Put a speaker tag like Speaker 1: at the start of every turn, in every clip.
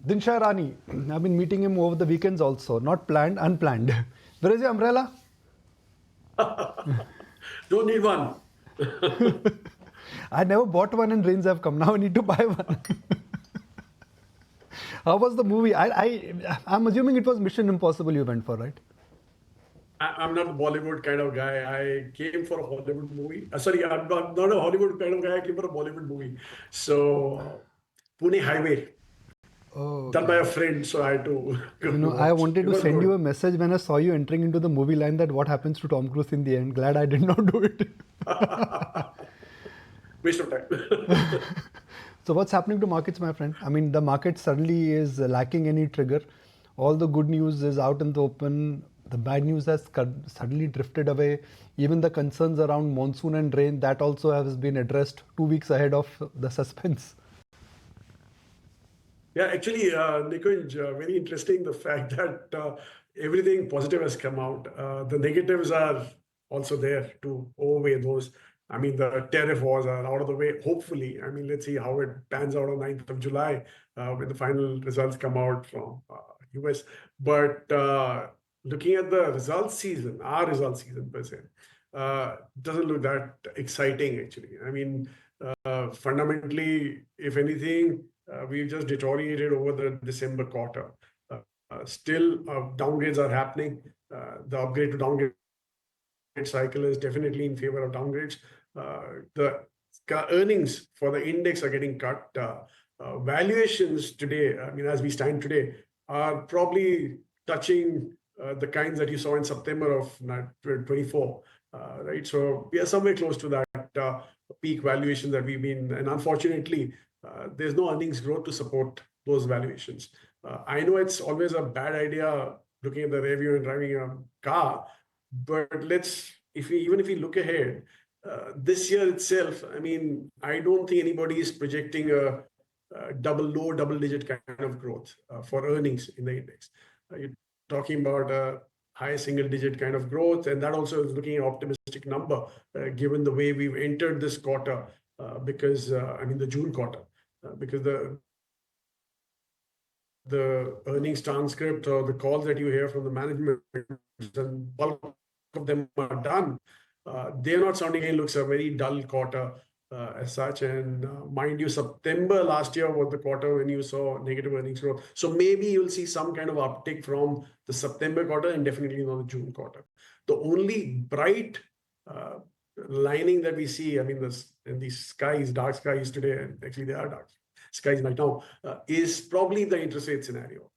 Speaker 1: Dinshaw Irani. I've been meeting him over the weekends also. Not planned, unplanned. Where is your umbrella?
Speaker 2: Don't need one.
Speaker 1: I never bought one and rains have come. Now I need to buy one. How was the movie? I'm assuming it was Mission Impossible you went for, right?
Speaker 2: I'm not a Bollywood kind of guy. I came for a Hollywood movie. Sorry, I'm not a Hollywood kind of guy. I came for a Bollywood movie. So, Pune Highway,
Speaker 1: Oh,
Speaker 2: done by
Speaker 1: okay.
Speaker 2: a friend. So I had to go
Speaker 1: You
Speaker 2: to
Speaker 1: know, I
Speaker 2: watch.
Speaker 1: wanted
Speaker 2: It
Speaker 1: to
Speaker 2: was
Speaker 1: send you a
Speaker 2: good.
Speaker 1: message when I saw you entering into the movie line that what happens to Tom Cruise in the end. Glad I did not do it.
Speaker 2: Waste of time.
Speaker 1: So what's happening to markets, my friend? I mean, the market suddenly is lacking any trigger. All the good news is out in the open. The bad news has suddenly drifted away. Even the concerns around monsoon and rain, that also has been addressed 2 weeks ahead of the suspense.
Speaker 2: Yeah, actually, Nikunj, very interesting the fact that everything positive has come out. The negatives are also there to overweigh those. I mean, the tariff wars are out of the way, hopefully. I mean, let's see how it pans out on 9th of July when the final results come out from US. But looking at the results season, our results season per se, doesn't look that exciting, actually. I mean, fundamentally, if anything, we've just deteriorated over the December quarter. Still, downgrades are happening. The upgrade to downgrade cycle is definitely in favor of downgrades. The earnings for the index are getting cut. Valuations today, I mean, as we stand today, are probably touching the kinds that you saw in September of 24, right? So we are somewhere close to that peak valuation that we've been, and unfortunately, there's no earnings growth to support those valuations. I know it's always a bad idea looking at the rearview and driving a car, but even if we look ahead, this year itself, I mean, I don't think anybody is projecting a low double-digit kind of growth for earnings in the index. You're talking about a high single-digit kind of growth, and that also is looking at an optimistic number, given the way we've entered this quarter, because I mean the June quarter, because the earnings transcript or the calls that you hear from the management, and bulk of them are done. They're not sounding it looks a very dull quarter as such. And mind you, September last year was the quarter when you saw negative earnings growth. So maybe you'll see some kind of uptick from the September quarter and definitely not the June quarter. The only bright lining that we see, I mean, in these skies, dark skies today, and actually they are dark skies right now, is probably the interest rate scenario.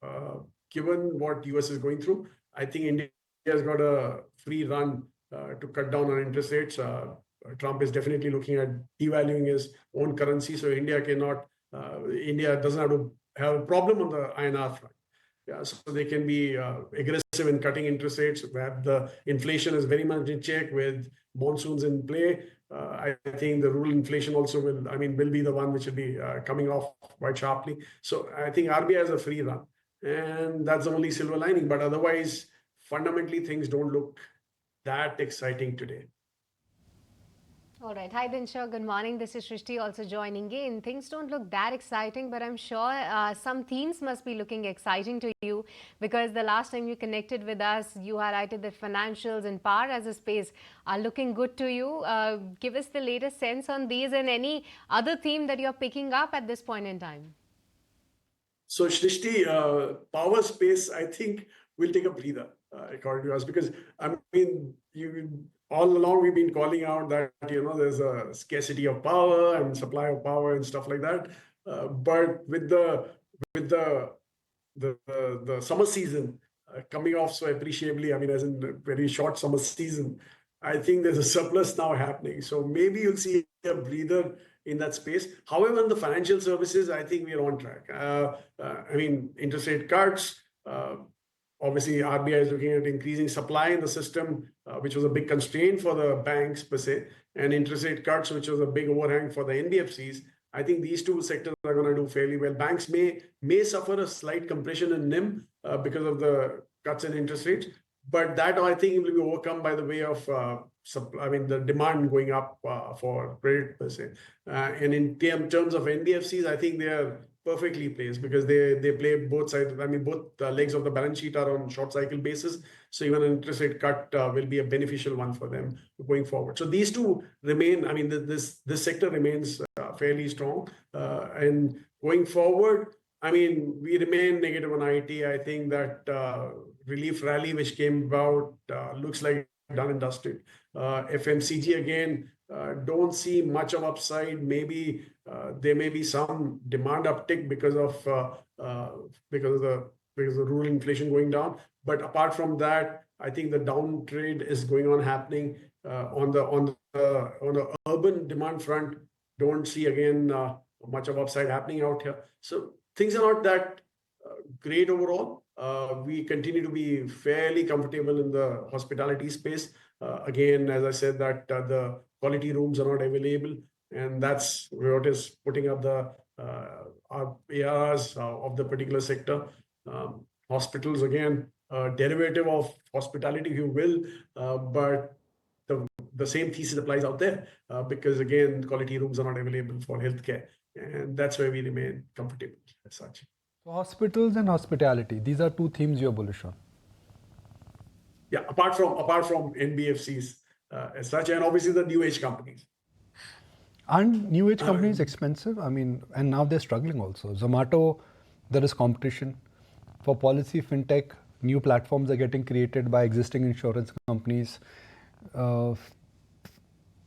Speaker 2: Given what US is going through, I think India has got a free run to cut down on interest rates. Trump is definitely looking at devaluing his own currency, so India doesn't have to have a problem on the INR front. Yeah, so they can be aggressive in cutting interest rates where the inflation is very much in check with monsoons in play. I think the rural inflation also will be the one which will be coming off quite sharply. So I think RBI has a free run, and that's the only silver lining. But otherwise, fundamentally, things don't look that exciting today.
Speaker 3: All right. Hi, Dinshaw. Good morning. This is Shrishti also joining in. Things don't look that exciting, but I'm sure some themes must be looking exciting to you because the last time you connected with us, you highlighted that financials and power as a space are looking good to you. Give us the latest sense on these and any other theme that you're picking up at this point in time.
Speaker 2: So, Shrishti, power space, I think, will take a breather, according to us, because I mean, all along we've been calling out that there's a scarcity of power and supply of power and stuff like that. But with the summer season coming off so appreciably, I mean, as in a very short summer season, I think there's a surplus now happening. So maybe you'll see a breather in that space. However, in the financial services, I think we are on track. I mean, interest rate cuts. Obviously, RBI is looking at increasing supply in the system, which was a big constraint for the banks per se, and interest rate cuts, which was a big overhang for the NBFCs. I think these two sectors are going to do fairly well. Banks may suffer a slight compression in NIM because of the cuts in interest rates, but that I think will be overcome by the way of the demand going up for credit per se. And in terms of NBFCs, I think they are perfectly placed because they play both sides. I mean, both legs of the balance sheet are on short cycle basis. So even an interest rate cut will be a beneficial one for them going forward. So these two remain. I mean, this sector remains fairly strong, and going forward, I mean, we remain negative on IT. I think that relief rally which came about looks like done and dusted. FMCG again, don't see much of upside. Maybe there may be some demand uptick because of the rural inflation going down. But apart from that, I think the downtrade is going on happening on the urban demand front. Don't see again much of upside happening out here. So things are not that great overall. We continue to be fairly comfortable in the hospitality space. Again, as I said, that the quality rooms are not available, and that's what is putting up the our ARs of the particular sector. Hospitals, again, derivative of hospitality, if you will, but the same thesis applies out there because, again, quality rooms are not available for healthcare, and that's where we remain comfortable as such.
Speaker 1: So hospitals and hospitality, these are two themes you're bullish on.
Speaker 2: Yeah, apart from NBFCs as such, and obviously the new age companies.
Speaker 1: And new age companies expensive? I mean, and now they're struggling also. Zomato, there is competition. For policy, fintech, new platforms are getting created by existing insurance companies.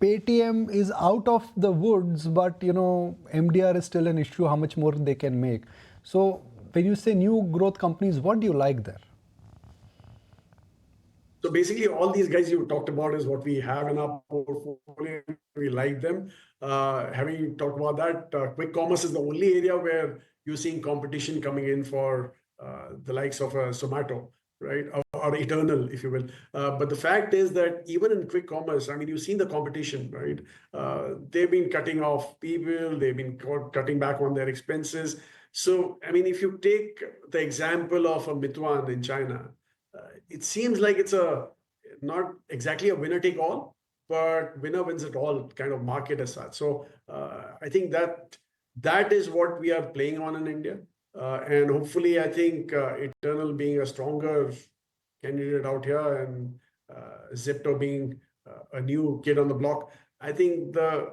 Speaker 1: Paytm is out of the woods, but MDR is still an issue, how much more they can make. So when you say new growth companies, what do you like there?
Speaker 2: So basically, all these guys you talked about is what we have in our portfolio. We like them. Having talked about that, quick commerce is the only area where you're seeing competition coming in for the likes of a Zomato, right? Or Eternal, if you will. But the fact is that even in quick commerce, I mean, you've seen the competition, right? They've been cutting off people. They've been cutting back on their expenses. So, I mean, if you take the example of a Meituan in China, it seems like it's not exactly a winner take all, but winner wins it all kind of market as such. So I think that is what we are playing on in India. And hopefully, I think Eternal being a stronger candidate out here and Zepto being a new kid on the block, I think the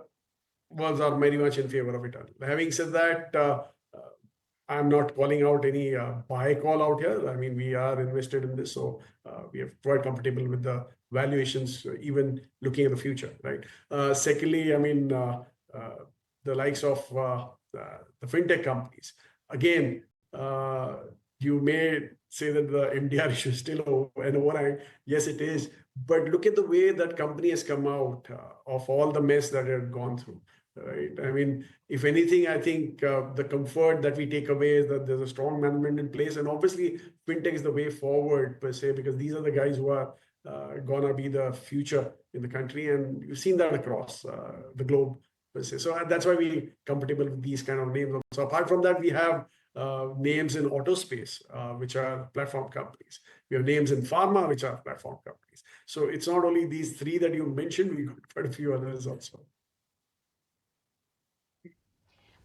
Speaker 2: worlds are very much in favor of Eternal. Having said that, I'm not calling out any buy call out here. I mean, we are invested in this, so we are quite comfortable with the valuations, even looking at the future, right? Secondly, I mean, the likes of the fintech companies. Again, you may say that the MDR issue is still an overhang. Yes, it is. But look at the way that company has come out of all the mess that it had gone through. Right. I mean, if anything, I think the comfort that we take away is that there's a strong management in place, and obviously, fintech is the way forward per se, because these are the guys who are gonna be the future in the country, and you've seen that across the globe per se. So that's why we're comfortable with these kind of names. So apart from that, we have names in auto space, which are platform companies. We have names in pharma, which are platform companies. So it's not only these three that you mentioned; we got quite a few others also.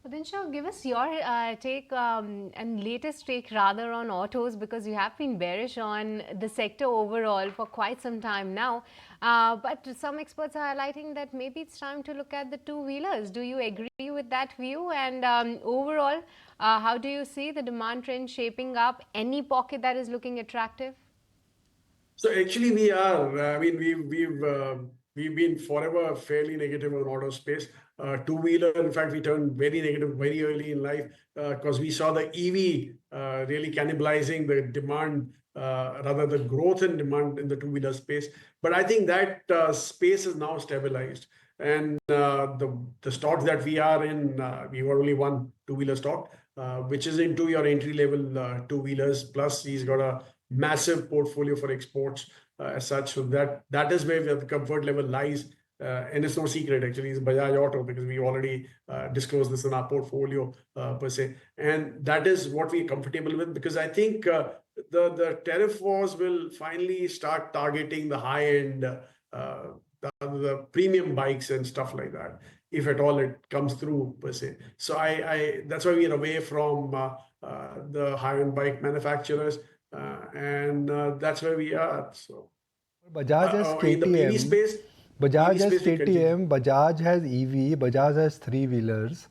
Speaker 3: Dinshaw, give us your take and latest take rather on autos, because you have been bearish on the sector overall for quite some time now. But some experts are highlighting that maybe it's time to look at the two-wheelers. Do you agree with that view? And overall, how do you see the demand trend shaping up? Any pocket that is looking attractive?
Speaker 2: So actually, we are. I mean, we've been forever fairly negative on auto space. Two-wheeler, in fact, we turned very negative very early in life because we saw the EV really cannibalizing the demand, rather the growth in demand in the two-wheeler space. But I think that space is now stabilized. And the stocks that we are in, we were only one two-wheeler stock, which is into your entry-level two-wheelers. Plus, he's got a massive portfolio for exports as such. So that is where the comfort level lies. And it's no secret, actually, it's Bajaj Auto, because we already disclosed this in our portfolio per se. And that is what we're comfortable with, because I think the tariff wars will finally start targeting the high-end, the premium bikes and stuff like that. if at all it comes through per se. So that's why we are away from the high-end bike manufacturers, and that's where we are. So
Speaker 1: Bajaj has
Speaker 2: in the PV
Speaker 1: KTM.
Speaker 2: space,
Speaker 1: Bajaj
Speaker 2: PV
Speaker 1: has
Speaker 2: space we continue.
Speaker 1: KTM, Bajaj has EV, Bajaj has three-wheelers.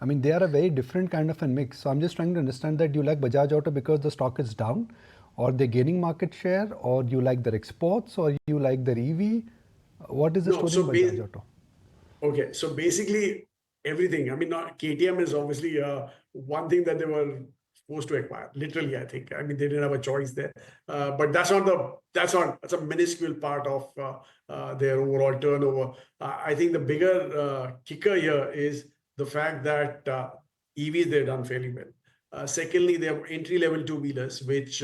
Speaker 1: I mean, they are a very different kind of a mix. So I'm just trying to understand that you like Bajaj Auto because the stock is down, or they're gaining market share, or you like their exports, or you like their EV. What is the
Speaker 2: No,
Speaker 1: story in Bajaj Auto?
Speaker 2: Okay, so basically everything. I mean, KTM is obviously one thing that they were supposed to acquire. Literally, I think. I mean, they didn't have a choice there. But that's a minuscule part of their overall turnover. I think the bigger kicker here is the fact that EVs they've done fairly well. Secondly, they have entry-level two-wheelers, which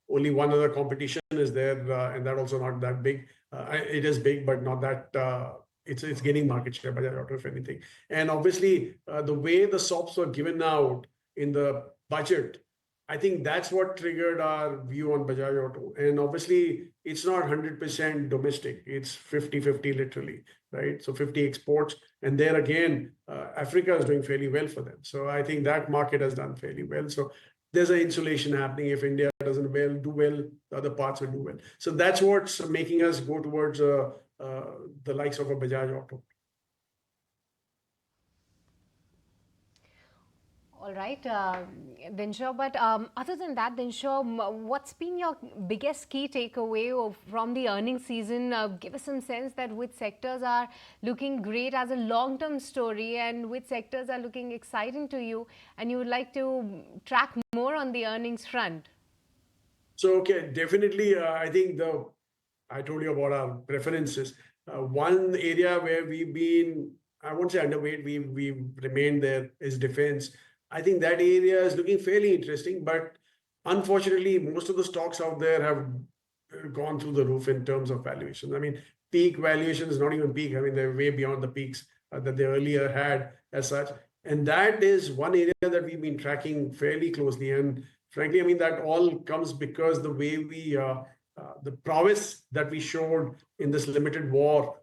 Speaker 2: only one other competition is there, and that also not that big. It is big, but not that. It's gaining market share, Bajaj Auto, if anything. And obviously, the way the SOPs were given out in the budget, I think that's what triggered our view on Bajaj Auto. And obviously, it's not 100% domestic. It's 50-50 literally, right? So 50 exports. And there again, Africa is doing fairly well for them. So I think that market has done fairly well. So there's an insulation happening. If India doesn't do well, the other parts will do well. So that's what's making us go towards the likes of a Bajaj Auto.
Speaker 3: All right, Dinshaw, but other than that, Dinshaw, what's been your biggest key takeaway from the earnings season? Give us some sense that which sectors are looking great as a long-term story and which sectors are looking exciting to you and you would like to track more on the earnings front.
Speaker 2: So, okay, definitely, I think I told you about our preferences. One area where we've been, I won't say underweight, we've remained there is defense. I think that area is looking fairly interesting, but unfortunately, most of the stocks out there have gone through the roof in terms of valuations. I mean, peak valuations, not even peak. I mean, they're way beyond the peaks that they earlier had as such. And that is one area that we've been tracking fairly closely. And frankly, I mean, that all comes because the way the prowess that we showed in this limited war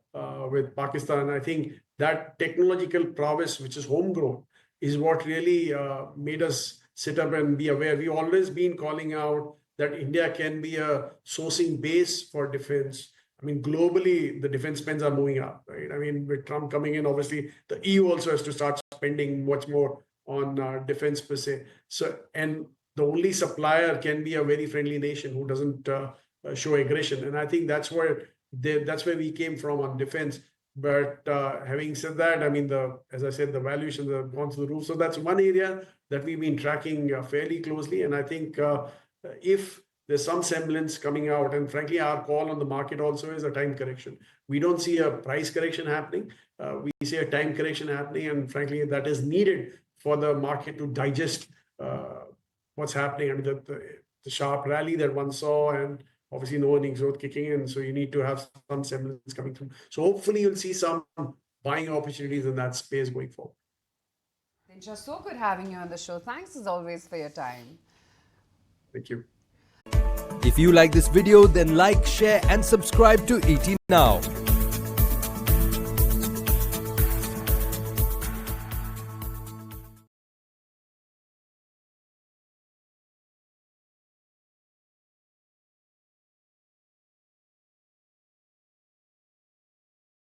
Speaker 2: with Pakistan, I think that technological prowess, which is homegrown, is what really made us sit up and be aware. We've always been calling out that India can be a sourcing base for defense. I mean, globally, the defense spends are moving up, right? I mean, with Trump coming in, obviously, the EU also has to start spending much more on defense per se. So, and the only supplier can be a very friendly nation who doesn't show aggression. And I think that's where we came from on defense. But having said that, I mean, as I said, the valuations have gone through the roof. So that's one area that we've been tracking fairly closely. And I think if there's some semblance coming out, and frankly, our call on the market also is a time correction. We don't see a price correction happening. We see a time correction happening. And frankly, that is needed for the market to digest what's happening. I mean, the sharp rally that one saw, and obviously no earnings growth kicking in. So you need to have some semblance coming through. So hopefully you'll see some buying opportunities in that space going forward.
Speaker 4: Dinshaw, so good having you on the show. Thanks as always for your time.
Speaker 2: Thank you.
Speaker 5: If you like this video, then like, share and subscribe to ET Now.